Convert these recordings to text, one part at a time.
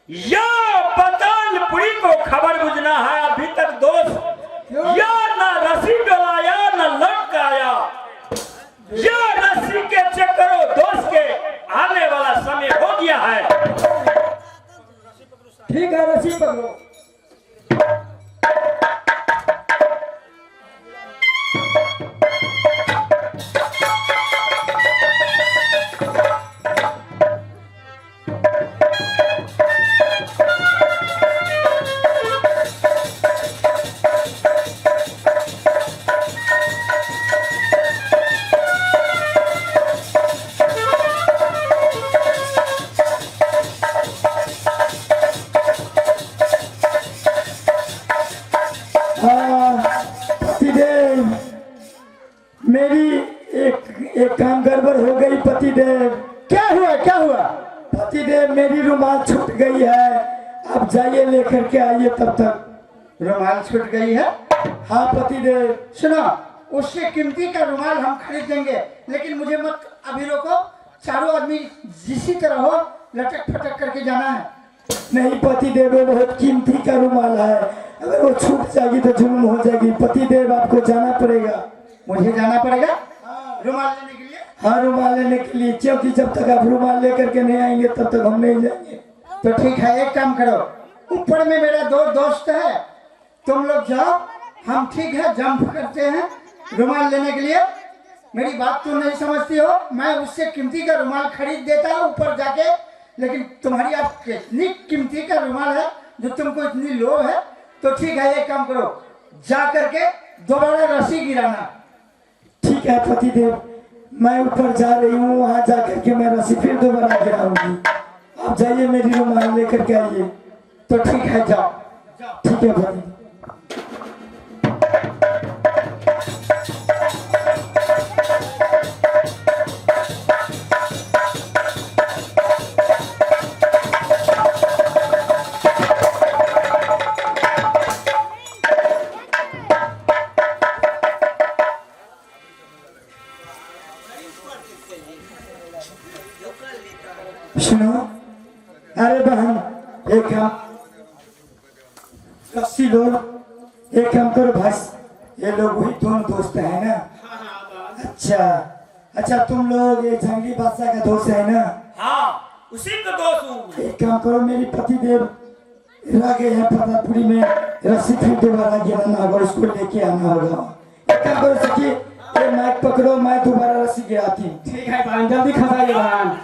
या पतालपुरी को खबर बुझना है अभी तक दोस्त, या ना रस्सी डलाया ना लौट आया, या रस्सी के चक्करों दोस्त के आने वाला समय हो गया है। ठीक है, रस्सी पकड़ो। मेरी एक काम गड़बड़ हो गई पतिदेव। क्या हुआ, क्या हुआ? पतिदेव मेरी रुमाल छूट गई है, आप जाइए लेकर के आइए तब तक। रुमाल छूट गई है? हाँ पतिदेव। सुनो, उससे कीमती का रुमाल हम खरीद देंगे, लेकिन मुझे मत अभी रोको। चारों आदमी जिसी तरह हो लटक फटक करके जाना है। नहीं पतिदेव, वो बहुत कीमती का रुमाल है, अगर वो छूट जाएगी तो जुल्म हो जाएगी। पतिदेव आपको जाना पड़ेगा। मुझे जाना पड़ेगा रुमाल लेने के लिए? हाँ रुमाल लेने के लिए, क्योंकि जब तक आप रुमाल लेकर के नहीं आएंगे तब तक हम नहीं जाएंगे। तो ठीक है, एक काम करो, ऊपर में मेरा दो दोस्त है, तुम लोग जाओ, हम ठीक है जंप करते हैं रुमाल लेने के लिए। मेरी बात तुम नहीं समझती हो, मैं उससे कीमती का रुमाल खरीद देता हूँ ऊपर जाके, लेकिन तुम्हारी आप इतनी कीमती का रुमाल है जो तुमको इतनी लोभ है, तो ठीक है एक काम करो, जा करके दोबारा रस्सी गिराना। ठीक है पतिदेव, मैं ऊपर जा रही हूँ, वहां जाकर के मैं रस्सी फिर दोबारा गिराऊंगी। आप जाइए मेरी रुमाल लेकर के आइए। तो ठीक है, जाओ। ठीक है पतिदेव। सुनो, अरे बहन एक काम, रस्सी लो, एक काम करो भाई, ये लोग वही दोनों दोस्त है ना? अच्छा तुम लोग ये जंगली बादशाह का दोस्त है ना? हाँ उसी का दोस्त हूँ। एक काम करो, मेरी पतिदेव रह गए हैं पतालपुरी में, रस्सी फिर दोबारा गिराना होगा, उसको लेके आना होगा। एक काम करो सखी, ये माइक पकड़ो, मैं दोबारा रस्सी गिराती हूँ। ठीक है बहन, जल्दी खसाइए बहन।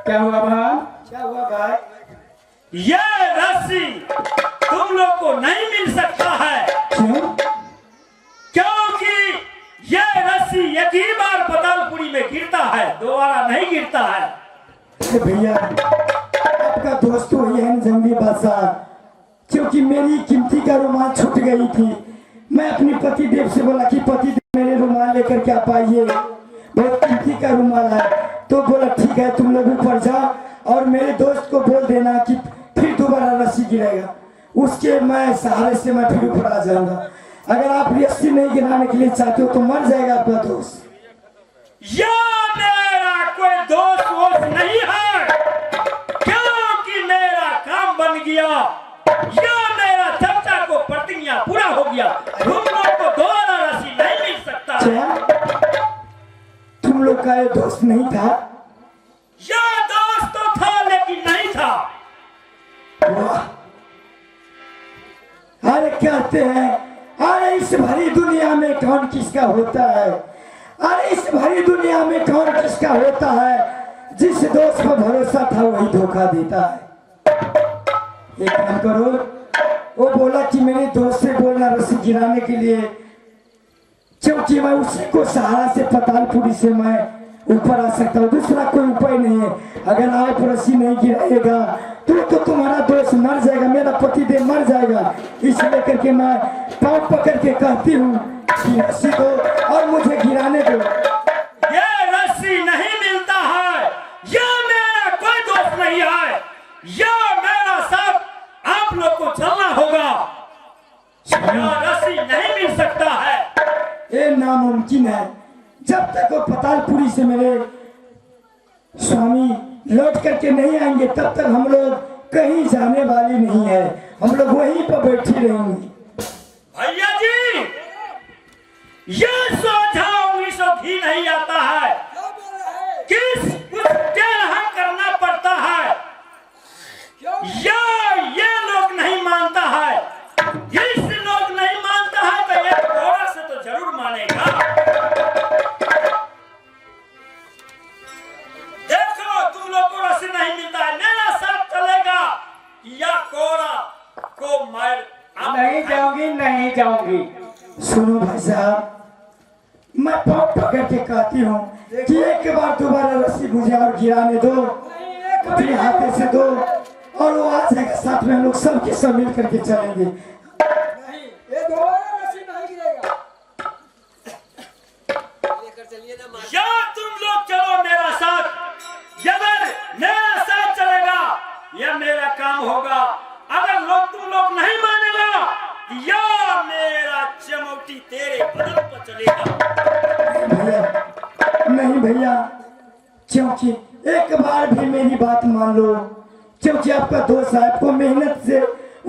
क्या हुआ बहन? क्या हुआ भाई? ये रस्सी तुम लोग को नहीं मिल सकता है। क्यों? क्योंकि ये रस्सी एक ही बार पतालपुरी में गिरता है, दोबारा नहीं गिरता है। अरे भैया, आपका दोस्त तो वही है ना जंगली बादशाह, क्योंकि मेरी कीमती का रुमाल छूट गई थी। मैं अपनी पतिदेव से बोला कि पतिदेव मेरे रुमाल लेकर के आप आइए, बहुत कीमती का रुमाल है। तो बोला ठीक है, तुम लोग ऊपर जाओ और मेरे दोस्त को बोल देना कि फिर दोबारा रस्सी गिरेगा, उसके मैं सहारे से मैं फिर ऊपर आ जाऊंगा। अगर आप रस्सी नहीं गिराने के लिए चाहते हो तो मर जाएगा आपका दोस्त। या मेरा कोई दोस्त वोस्त नहीं है, क्योंकि मेरा काम बन गया, या मेरा चर्चा को प्रतिज्ञा पूरा हो गया। तुम लोग को दोबारा रस्सी नहीं मिल सकता। तुम लोग का ये दोस्त नहीं था? या दोस्त तो था लेकिन नहीं था। अरे कहते हैं, अरे इस भरी दुनिया में कौन किसका होता है, अरे इस भरी दुनिया में कौन किसका होता है, जिस दोस्त पर भरोसा था वही धोखा देता है। एक काम करो, वो बोला कि मेरे दोस्त से बोलना रस्सी गिराने के लिए, क्योंकि मैं उसी को सहारा से पतालपुरी से मैं ऊपर आ सकता हूँ, दूसरा कोई उपाय नहीं है। अगर आप रस्सी नहीं गिराएगा तो तुम्हारा दोस्त मर जाएगा, मेरा पतिदेव मर जाएगा। इसलिए करके मैं पाँव पकड़ के कहती हूँ कि रस्सी दो और मुझे गिराने दो। ये रस्सी नहीं मिलता है, या मेरा कोई दोस्त नहीं है, या मेरा साथ आप लोग को चलना होगा। रस्सी नहीं मिल सकता है। ये नामुमकिन है। जब तक वो पतालपुरी से मेरे स्वामी लौट करके नहीं आएंगे तब तक हम लोग कहीं जाने वाली नहीं है, हम लोग वहीं पर बैठी रहेंगी। भैया जी, ये सोचा उन्नीस भी नहीं आता है, किस कुछ टेढ़ा करना पड़ता है, या ये लोग नहीं मानता है। इस लोग नहीं मानता है तो ये घोड़ा से तो जरूर मानेगा। देखो तुम लोग को रस्सी नहीं मिलता है, मेरा साथ चलेगा या कोड़ा को मार। नहीं जाऊंगी, नहीं जाऊंगी। सुनो भाई साहब, मैं पाँव पकड़ के कहती हूँ कि एक बार दोबारा रस्सी मुझे और गिराने दो, अपने हाथे से दो, और वो आ जाएगा साथ में, हम लोग सब के सब मिल करके चलेंगे। ये दोबारा रस्सी नहीं गिरेगा। या तुम लोग चलो मेरा साथ, अगर मेरा साथ चलेगा या मेरा काम होगा। अगर तुम लोग नहीं मानेगा या मेरा चमोटी तेरे बदन पर चलेगा। नहीं भैया, क्योंकि एक बार भी मेरी बात मान लो, क्योंकि आपका दोस्त है, आपको मेहनत से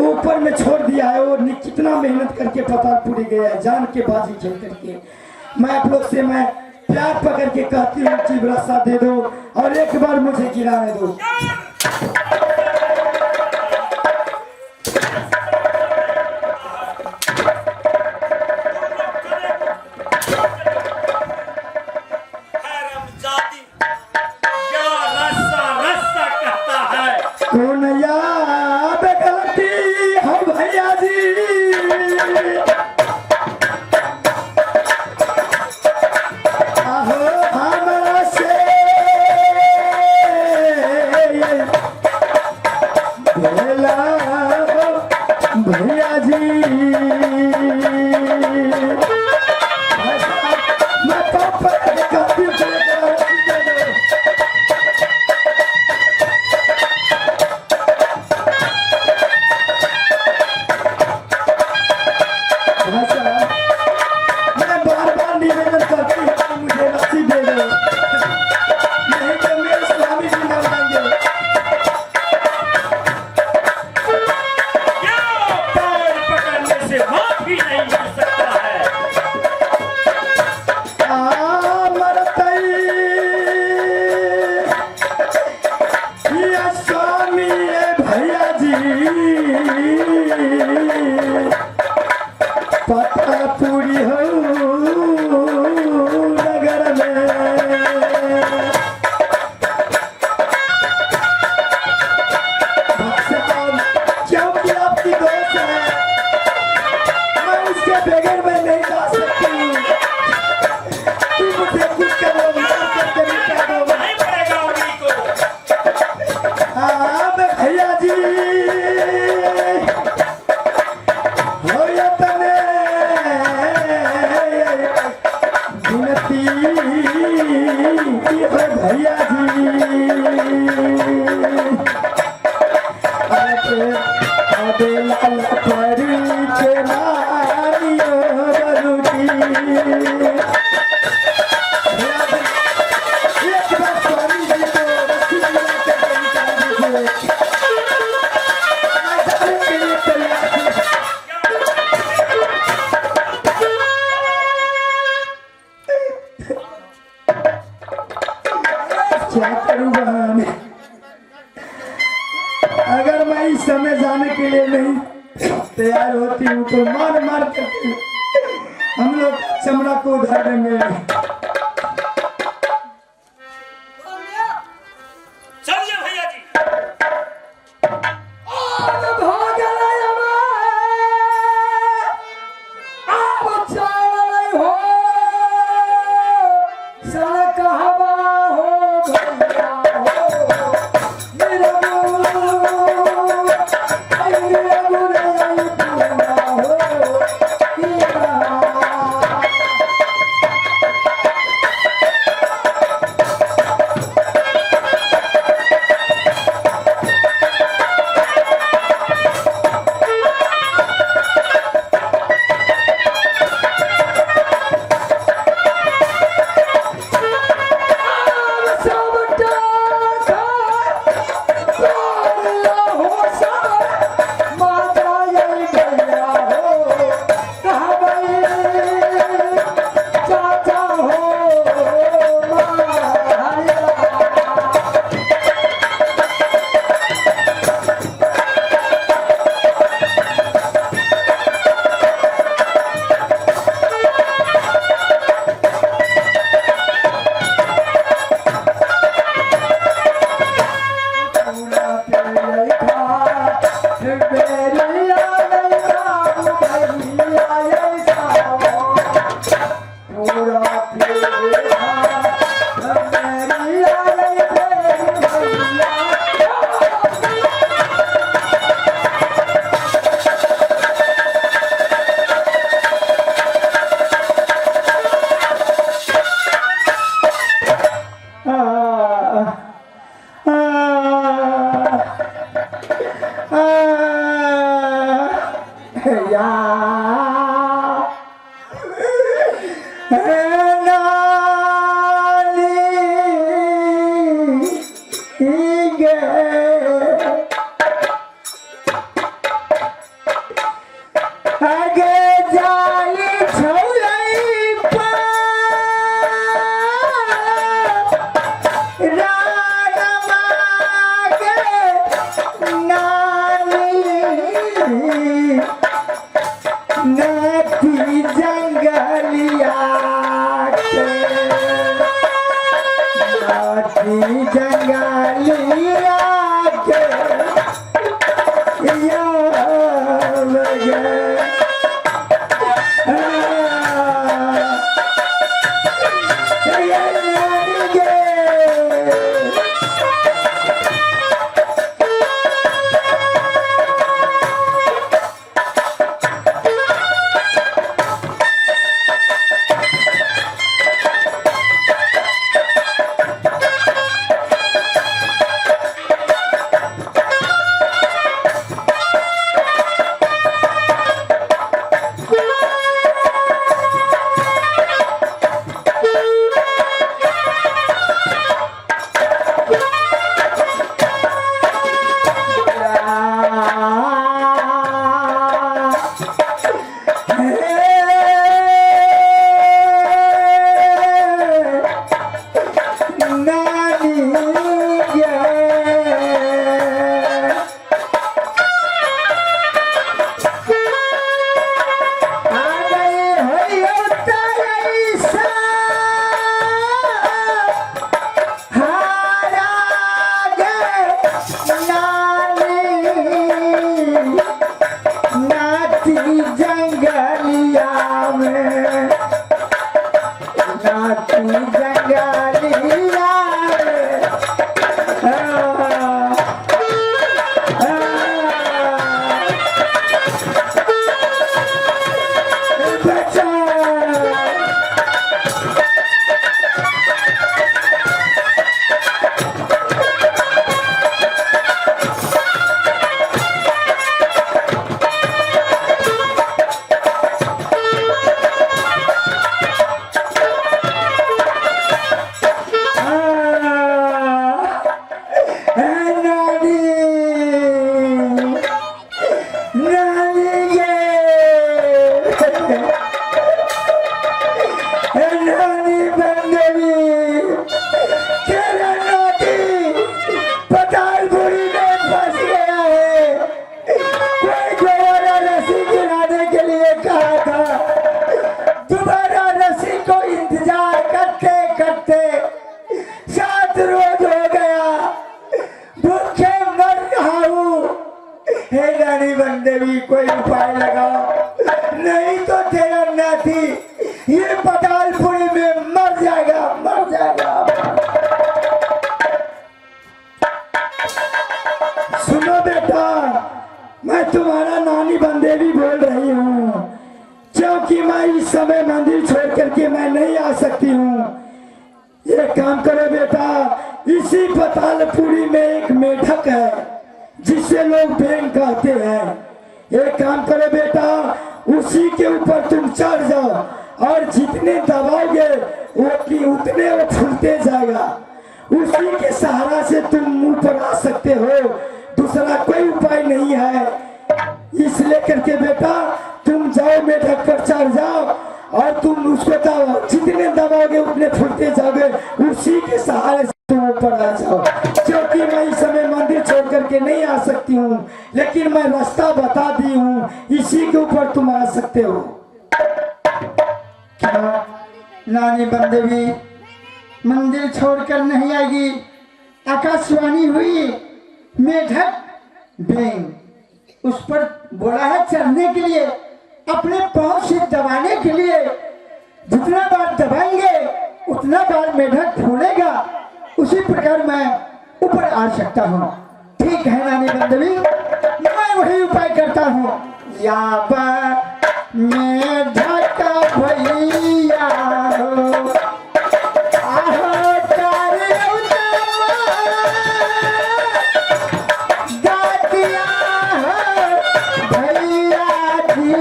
ऊपर में छोड़ दिया है, वो कितना मेहनत करके पतालपुरी गया है, जान के बाजी खेल करके। मैं आप लोग से मैं प्यार पकड़ के कहती हूँ कि रास्ता दे दो और एक बार मुझे गिराने दो। कौन याद गलती हो भैया जी, आहो हमरा से भेला भैया जी। मैं पापा के कहती हूँ पतालपुरी हो नगर में, क्योंकि आपकी दोस्त है, मैं उसके बगैर में नहीं जा सकती हूँ। तुम मुझे कुछ करो, करके मिटा दो। नहीं पड़ेगा उन्हीं को। हाँ भैया जी, हो या तने गिनती हो भैया जी। आदे लाल परी के नारियो बरुदी, एक बार स्वामी जी को रस्सी मिला के निकाल दीजिए। मैं जाने के लिए तैयार हूँ। क्या करूं बहन, अगर मैं इस समय जाने के लिए नहीं तैयार होती हूँ तो मार मार करके हम लोग चमड़ा को उधार देंगे। चलिए भैया जी। भाग रहे हमें, आप चाल रहे हो, सड़क हवा हो भैया हो, मेरा हो, देवी कोई उपाय लगाओ, नहीं तो तेरा नाती ये पतालपुरी में मर जाएगा, मर जाएगा। सुनो बेटा, मैं तुम्हारा नानी बंदेवी बोल रही हूँ, क्योंकि मैं इस समय मंदिर छोड़ करके मैं नहीं आ सकती हूँ। एक काम करो बेटा, इसी पतालपुरी में एक मेढक है जिसे लोग बेंग कहते हैं। एक काम करो बेटा, उसी के ऊपर तुम चढ़ जाओ और जितने दबाओगे उतने वो फूलते जाएगा। उसी के सहारा से तुम ऊपर आ सकते हो, दूसरा कोई उपाय नहीं है। इसलिए करके बेटा तुम जाओ, मेढक पर चढ़ जाओ और तुम उसको दबाओ, जितने दबाओगे उतने फूलते जाओगे। उसी के सहारे से तुम ऊपर आ जाओ, क्योंकि मैं इस समय मंदिर छोड़ करके नहीं आ सकती हूँ, लेकिन मैं रास्ता बता दी हूँ, इसी के ऊपर तुम आ सकते हो। क्या नानी बंदेवी मंदिर छोड़कर नहीं आएगी? आकाशवाणी हुई, मेढक बेंग उस पर बोला है चढ़ने के लिए, अपने पांव से दबाने के लिए। जितना बार दबाएंगे उतना बार मेढक फूलेगा, उसी प्रकार मैं ऊपर आ सकता हूँ। ठीक है नानी बंदेवी, मैं वही उपाय करता हूँ। या मेढक भैया हो, आहो तारे गातिया भैया जी,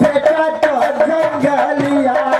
बेटा तो जंगलिया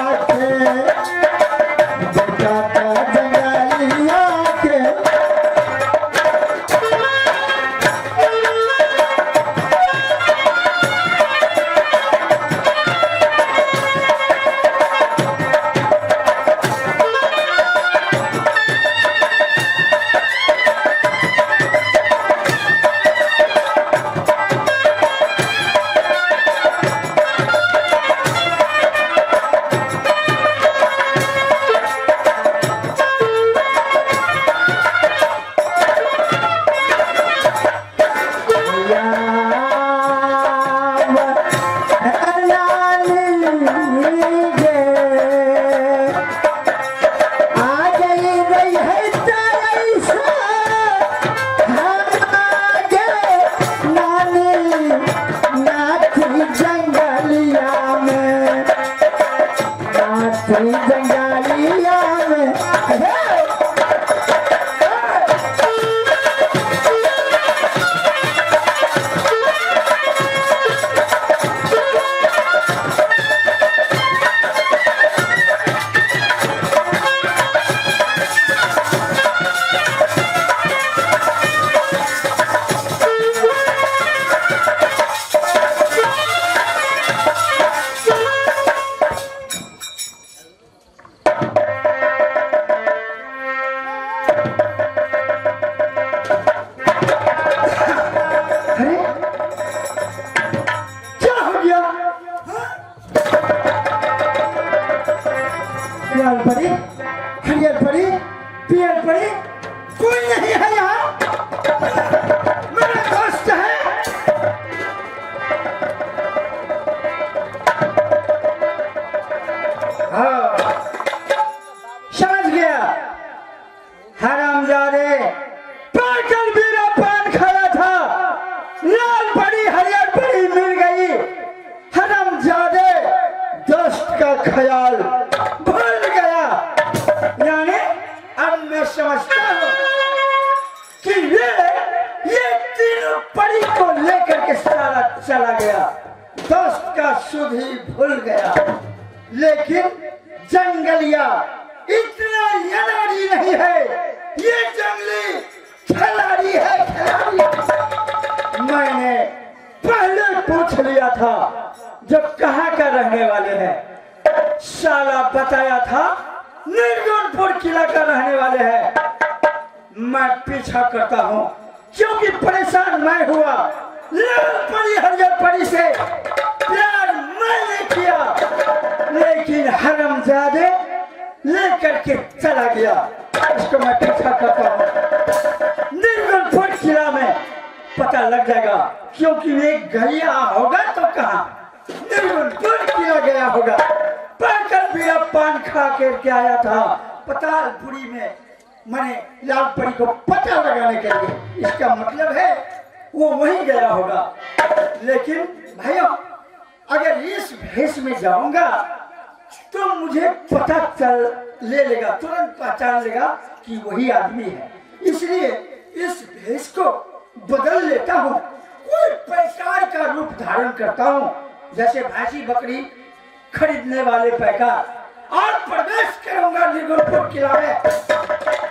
अरे क्या हो गया? लाल परी, हरियर परी, पियर परी, कोई नहीं है यहाँ। मेरा दोस्त है। हाँ, समझ गया। हरामजादे, पागल मेरा पान खाया था, लाल परी हरियर परी मिल गई। हरामजादे, दोस्त का ख्याल भूल गया। यानी अब मैं समझता हूँ कि ये तीनों परी को लेकर के सारा चला गया, दोस्त का सुध ही भूल गया। लेकिन जंगलिया इतना यनाड़ी नहीं है, ये जंगली खिलाड़ी है, खिलाड़ी। मैंने पहले पूछ लिया था जब कहाँ का रहने वाले हैं, साला बताया था निर्गुणपुर किला का रहने वाले हैं। मैं पीछा करता हूँ क्योंकि परेशान मैं हुआ। लाल परी हरियर परी से प्यार मैंने किया, लेकिन हरामजादे लेकर के चला गया। इसको मैं पीछा करता हूँ, निर्गुणपुर किला में पता लग जाएगा, क्योंकि ये गया होगा तो कहाँ, निर्गुणपुर किला गया होगा। पागल मेरा पान खा करके आया था पतालपुरी में, मैंने लाल परी को पता लगाने के लिए। इसका मतलब है वो वहीं गया होगा। लेकिन भाइयों, अगर इस भेष में जाऊंगा तो मुझे पता चल ले लेगा, तुरंत पहचान लेगा कि वही आदमी है। इसलिए इस भेष को बदल लेता हूँ, कोई पैकार का रूप धारण करता हूँ, जैसे भैंसी बकरी खरीदने वाले पैकार, और प्रवेश करूंगा निर्गुणपुर किला में।